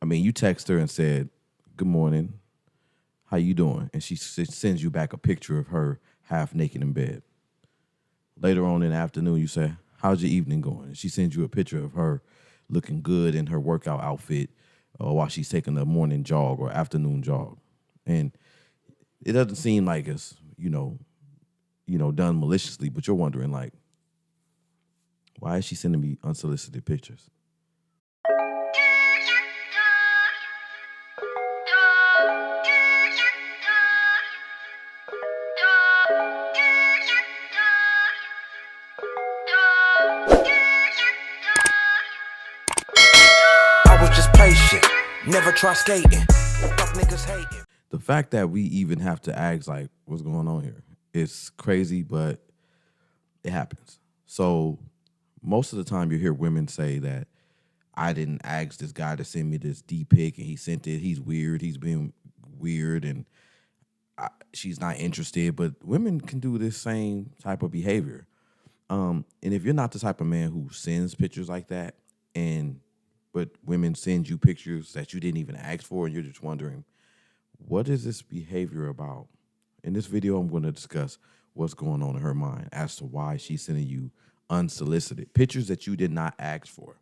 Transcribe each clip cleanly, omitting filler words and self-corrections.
mean, you text her and said, "Good morning, how you doing?" And she sends you back a picture of her half naked in bed. Later on in the afternoon, you say, "How's your evening going?" And she sends you a picture of her looking good in her workout outfit while she's taking a morning jog or afternoon jog. And it doesn't seem like it's, done maliciously, but you're wondering, like, why is she sending me unsolicited pictures? I was just patient, never try skating. Fuck niggas hating. The fact that we even have to ask, like, what's going on here? It's crazy, but it happens. So most of the time you hear women say that I didn't ask this guy to send me this D pic and he sent it. He's weird. He's being weird and she's not interested. But women can do this same type of behavior. And if you're not the type of man who sends pictures like that, but women send you pictures that you didn't even ask for, and you're just wondering, what is this behavior about? In this video, I'm going to discuss what's going on in her mind as to why she's sending you unsolicited pictures that you did not ask for.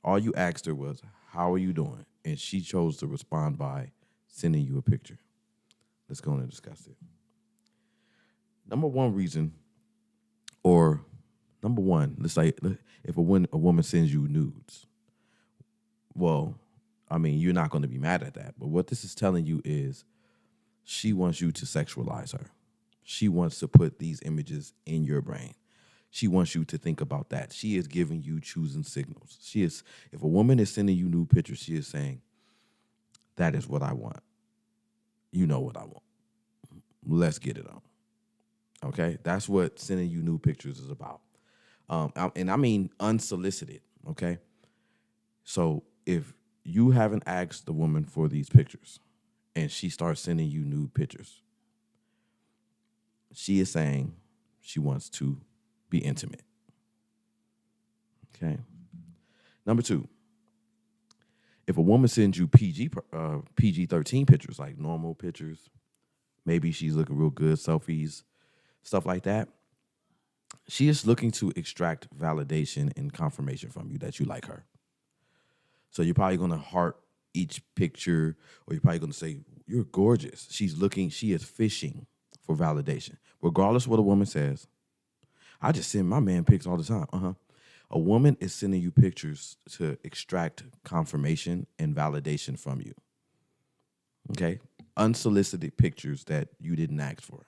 All you asked her was, "How are you doing?" And she chose to respond by sending you a picture. Let's go on and discuss it. Number one, let's say if a woman sends you nudes, well, I mean, you're not going to be mad at that. But what this is telling you is she wants you to sexualize her. She wants to put these images in your brain. She wants you to think about that. She is giving you choosing signals. If a woman is sending you nude pictures, she is saying, that is what I want. You know what I want. Let's get it on. Okay? That's what sending you nude pictures is about. And I mean unsolicited, okay? So if you haven't asked the woman for these pictures and she starts sending you nude pictures, she is saying she wants to be intimate. Okay. Number two, if a woman sends you PG-13 pictures, like normal pictures, maybe she's looking real good, selfies, stuff like that, she is looking to extract validation and confirmation from you that you like her. So you're probably going to heart each picture, or you're probably going to say, "You're gorgeous." She is fishing for validation. Regardless of what a woman says, I just send my man pics all the time. A woman is sending you pictures to extract confirmation and validation from you. Okay? Unsolicited pictures that you didn't ask for.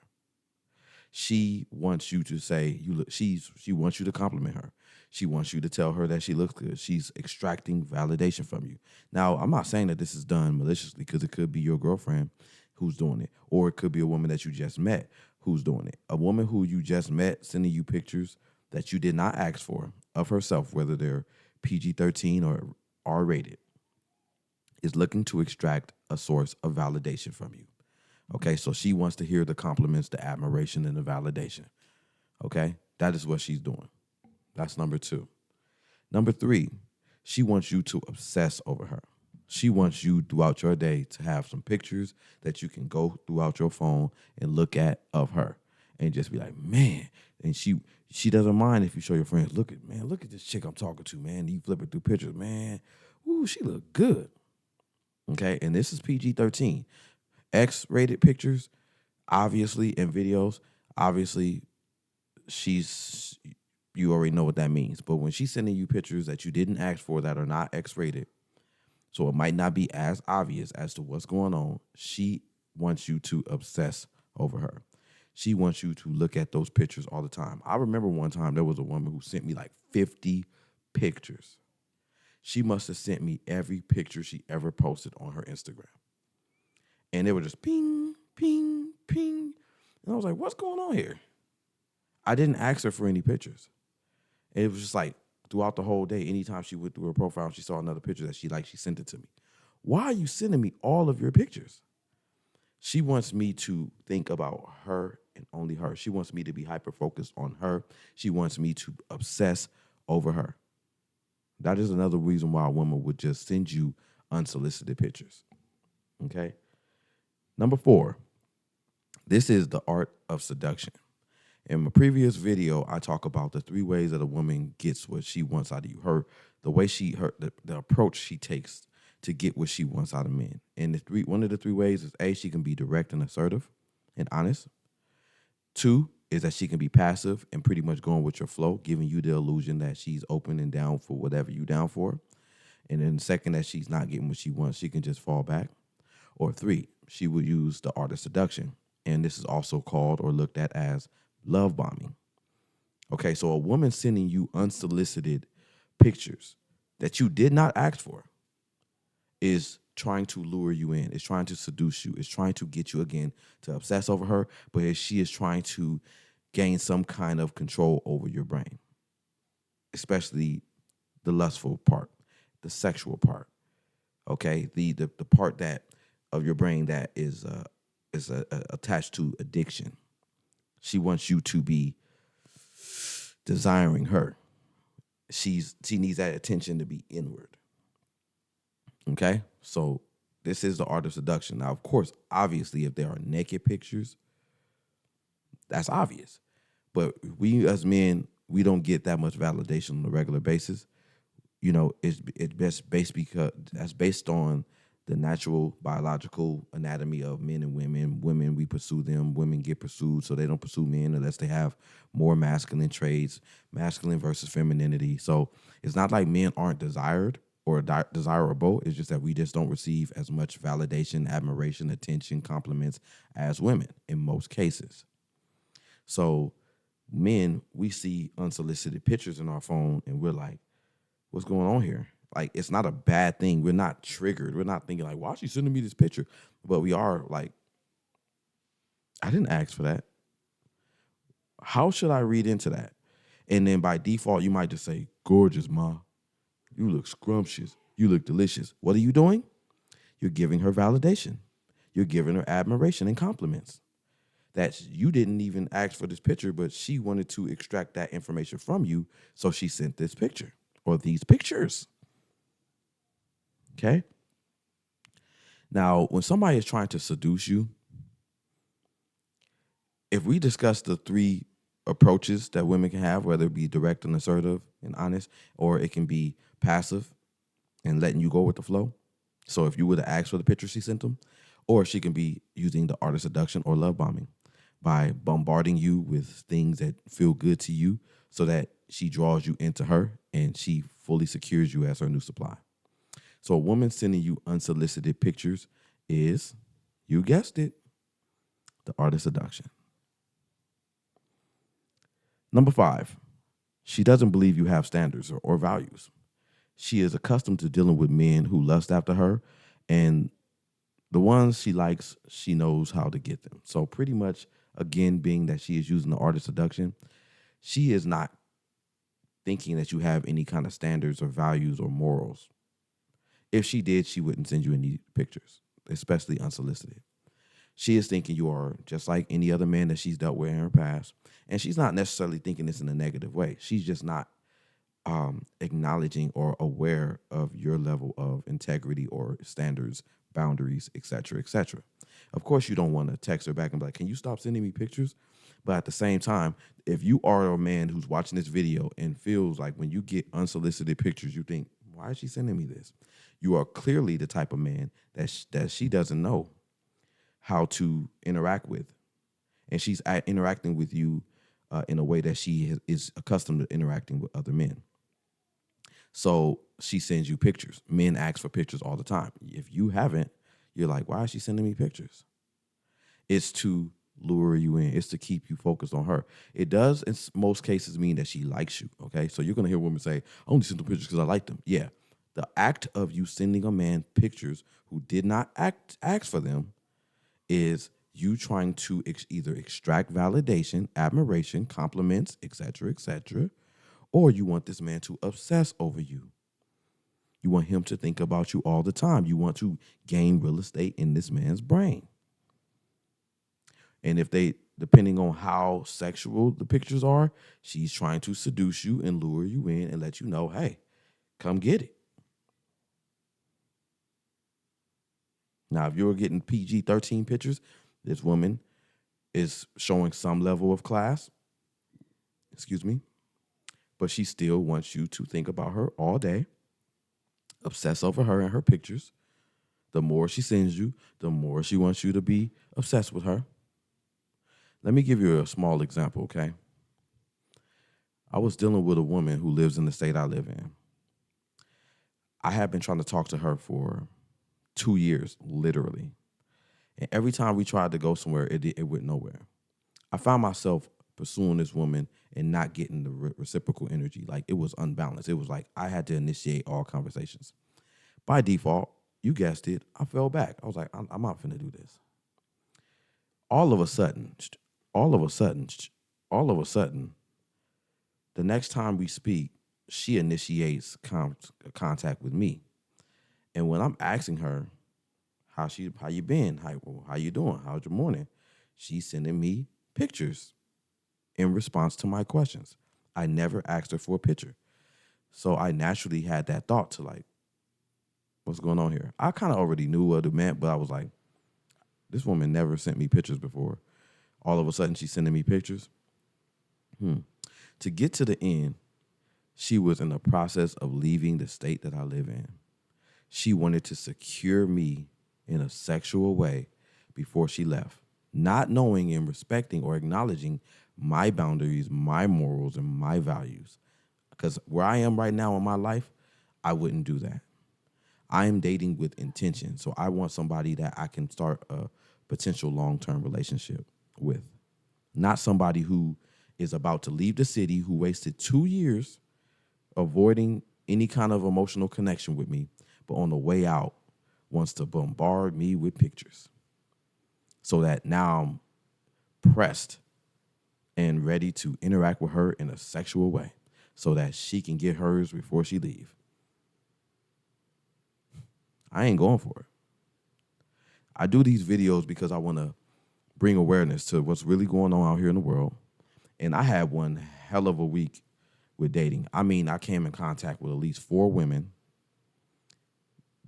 She wants you to say you look. She wants you to compliment her. She wants you to tell her that she looks good. She's extracting validation from you. Now, I'm not saying that this is done maliciously, because it could be your girlfriend who's doing it, or it could be a woman that you just met who's doing it. A woman who you just met sending you pictures that you did not ask for of herself, whether they're PG-13 or R-rated, is looking to extract a source of validation from you. Okay, so she wants to hear the compliments, the admiration, and the validation. Okay, that is what she's doing. That's number two. Number three, she wants you to obsess over her. She wants you throughout your day to have some pictures that you can go throughout your phone and look at of her and just be like, man. And she doesn't mind if you show your friends, look at this chick I'm talking to, man. You flipping through pictures, man. Ooh, she look good. Okay, and this is PG-13. X-rated pictures, obviously, and videos, obviously, you already know what that means. But when she's sending you pictures that you didn't ask for that are not X-rated, so it might not be as obvious as to what's going on, she wants you to obsess over her. She wants you to look at those pictures all the time. I remember one time there was a woman who sent me like 50 pictures. She must have sent me every picture she ever posted on her Instagram. And they were just ping, ping, ping. And I was like, what's going on here? I didn't ask her for any pictures. And it was just like throughout the whole day, anytime she went through her profile and she saw another picture that she liked, she sent it to me. Why are you sending me all of your pictures? She wants me to think about her and only her. She wants me to be hyper-focused on her. She wants me to obsess over her. That is another reason why a woman would just send you unsolicited pictures. Okay. Number 4, this is the art of seduction. In my previous video, I talk about the 3 ways that a woman gets what she wants out of you. The way the approach she takes to get what she wants out of men. And one of the 3 ways is A, she can be direct and assertive and honest. 2 is that she can be passive and pretty much going with your flow, giving you the illusion that she's open and down for whatever you down for. And then second, that she's not getting what she wants, she can just fall back. Or 3, she will use the art of seduction. And this is also called or looked at as love bombing. Okay, so a woman sending you unsolicited pictures that you did not ask for is trying to lure you in, is trying to seduce you, is trying to get you again to obsess over her, but she is trying to gain some kind of control over your brain, especially the lustful part, the sexual part. Okay, the part that of your brain that is attached to addiction. She wants you to be desiring her. She needs that attention to be inward. Okay, so this is the art of seduction. Now, of course, obviously, if there are naked pictures, that's obvious. But we as men, we don't get that much validation on a regular basis. You know, it's based on the natural biological anatomy of men and women. Women, we pursue them. Women get pursued, so they don't pursue men unless they have more masculine traits, masculine versus femininity. So it's not like men aren't desired or desirable. It's just that we just don't receive as much validation, admiration, attention, compliments as women in most cases. So men, we see unsolicited pictures in our phone and we're like, what's going on here? Like, it's not a bad thing. We're not triggered. We're not thinking like, why is she sending me this picture? But we are like, I didn't ask for that. How should I read into that? And then by default, you might just say, gorgeous, ma. You look scrumptious. You look delicious. What are you doing? You're giving her validation. You're giving her admiration and compliments. That you didn't even ask for this picture, but she wanted to extract that information from you, so she sent this picture or these pictures. Okay? Now, when somebody is trying to seduce you, if we discuss the 3 approaches that women can have, whether it be direct and assertive and honest, or it can be passive and letting you go with the flow. So if you were to ask for the picture, she sent them, or she can be using the art of seduction or love bombing by bombarding you with things that feel good to you so that she draws you into her and she fully secures you as her new supply. So a woman sending you unsolicited pictures is, you guessed it, the art of seduction. Number 5, she doesn't believe you have standards or values. She is accustomed to dealing with men who lust after her, and the ones she likes, she knows how to get them. So pretty much, again, being that she is using the art of seduction, she is not thinking that you have any kind of standards or values or morals. If she did, she wouldn't send you any pictures, especially unsolicited. She is thinking you are just like any other man that she's dealt with in her past. And she's not necessarily thinking this in a negative way. She's just not acknowledging or aware of your level of integrity or standards, boundaries, et cetera, et cetera. Of course, you don't want to text her back and be like, can you stop sending me pictures? But at the same time, if you are a man who's watching this video and feels like when you get unsolicited pictures, you think, why is she sending me this? You are clearly the type of man that she doesn't know how to interact with. And she's interacting with you in a way that she is accustomed to interacting with other men. So she sends you pictures. Men ask for pictures all the time. If you haven't, you're like, why is she sending me pictures? It's to lure you in. It's to keep you focused on her. It does, in most cases, mean that she likes you, okay? So you're going to hear women say, I only sent them pictures because I like them. Yeah. The act of you sending a man pictures who did not ask for them is you trying to either extract validation, admiration, compliments, et cetera, or you want this man to obsess over you. You want him to think about you all the time. You want to gain real estate in this man's brain. And if depending on how sexual the pictures are, she's trying to seduce you and lure you in and let you know, hey, come get it. Now, if you're getting PG-13 pictures, this woman is showing some level of class, excuse me, but she still wants you to think about her all day, obsess over her and her pictures. The more she sends you, the more she wants you to be obsessed with her. Let me give you a small example, okay? I was dealing with a woman who lives in the state I live in. I had been trying to talk to her for 2 years, literally. And every time we tried to go somewhere, it went nowhere. I found myself pursuing this woman and not getting the reciprocal energy. Like, it was unbalanced. It was like I had to initiate all conversations. By default, you guessed it, I fell back. I was like, I'm not finna do this. All of a sudden, the next time we speak, she initiates contact with me. And when I'm asking her how you been, how you doing, how's your morning, she's sending me pictures in response to my questions. I never asked her for a picture. So I naturally had that thought to like, what's going on here? I kind of already knew what it meant, but I was like, this woman never sent me pictures before. All of a sudden, she's sending me pictures. To get to the end, she was in the process of leaving the state that I live in. She wanted to secure me in a sexual way before she left, not knowing and respecting or acknowledging my boundaries, my morals, and my values. Because where I am right now in my life, I wouldn't do that. I am dating with intention, so I want somebody that I can start a potential long-term relationship with, not somebody who is about to leave the city, who wasted 2 years avoiding any kind of emotional connection with me, but on the way out wants to bombard me with pictures so that now I'm pressed and ready to interact with her in a sexual way so that she can get hers before she leave. I ain't going for it. I do these videos because I want to bring awareness to what's really going on out here in the world. And I had one hell of a week with dating. I mean, I came in contact with at least 4 women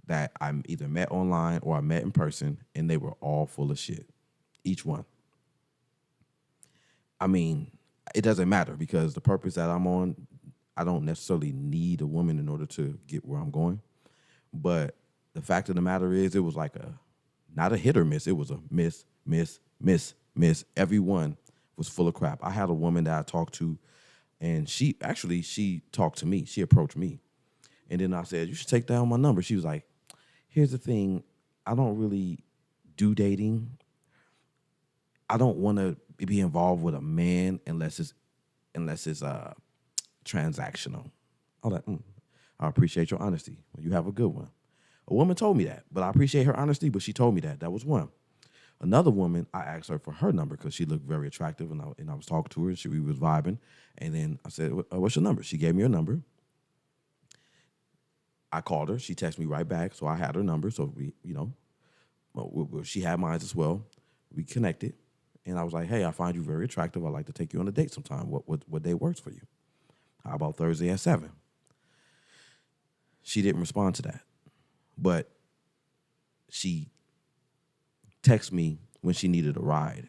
that I either met online or I met in person, and they were all full of shit. Each one. I mean, it doesn't matter because the purpose that I'm on, I don't necessarily need a woman in order to get where I'm going. But the fact of the matter is, it was like not a hit or miss. It was a miss, miss, miss, miss. Everyone was full of crap. I had a woman that I talked to, and she talked to me. She approached me. And then I said, you should take down my number. She was like, here's the thing. I don't really do dating. I don't want to be involved with a man unless it's transactional. I was like, I appreciate your honesty. Well, you have a good one. A woman told me that, but I appreciate her honesty, but she told me that. That was one. Another woman, I asked her for her number because she looked very attractive, and I was talking to her, and we was vibing. And then I said, what's your number? She gave me her number. I called her. She texted me right back, so I had her number. So she had mine as well. We connected, and I was like, hey, I find you very attractive. I'd like to take you on a date sometime. What day works for you? How about Thursday at 7? She didn't respond to that. But she texted me when she needed a ride.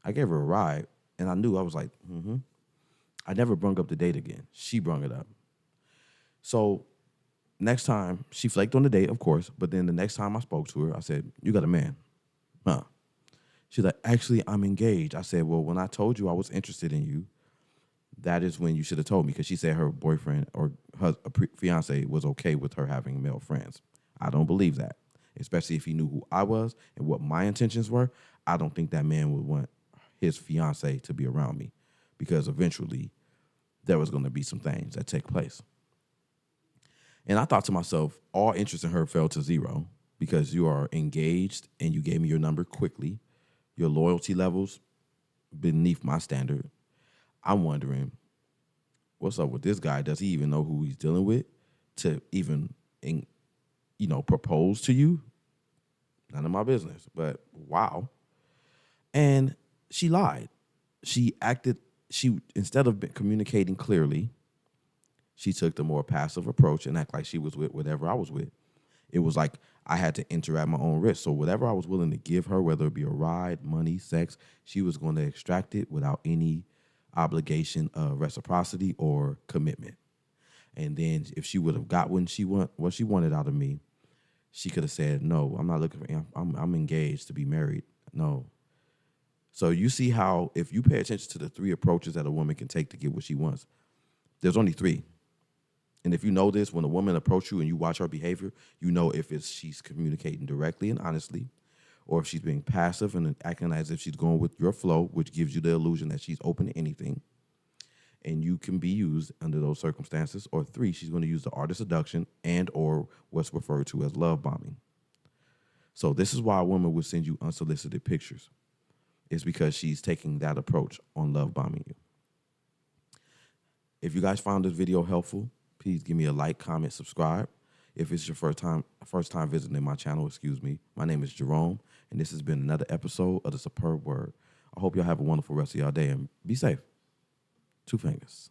I gave her a ride, and I knew, I was like, I never brung up the date again. She brung it up. So next time, she flaked on the date, of course, but then the next time I spoke to her, I said, you got a man? Huh? She's like, actually, I'm engaged. I said, well, when I told you I was interested in you, that is when you should have told me, because she said her boyfriend or her fiance was okay with her having male friends. I don't believe that, especially if he knew who I was and what my intentions were. I don't think that man would want his fiance to be around me, because eventually there was going to be some things that take place. And I thought to myself, all interest in her fell to zero because you are engaged and you gave me your number quickly. Your loyalty levels beneath my standard. I'm wondering, what's up with this guy? Does he even know who he's dealing with to even, propose to you? None of my business, but wow. And she lied. Instead of communicating clearly, she took the more passive approach and act like she was with whatever I was with. It was like I had to enter at my own risk. So whatever I was willing to give her, whether it be a ride, money, sex, she was going to extract it without any obligation of reciprocity or commitment. And then if she would have got what she wanted out of me, she could have said, "No, I'm not looking for. I'm engaged to be married." No. So you see how if you pay attention to the 3 approaches that a woman can take to get what she wants, there's only 3. And if you know this, when a woman approaches you and you watch her behavior, you know if she's communicating directly and honestly, or if she's being passive and acting as if she's going with your flow, which gives you the illusion that she's open to anything. And you can be used under those circumstances. Or 3, she's going to use the art of seduction and or what's referred to as love bombing. So this is why a woman would send you unsolicited pictures. It's because she's taking that approach on love bombing you. If you guys found this video helpful, please give me a like, comment, subscribe. If it's your first time visiting my channel, my name is Jerome, and this has been another episode of The Superb Word. I hope y'all have a wonderful rest of y'all day, and be safe. 2 fingers.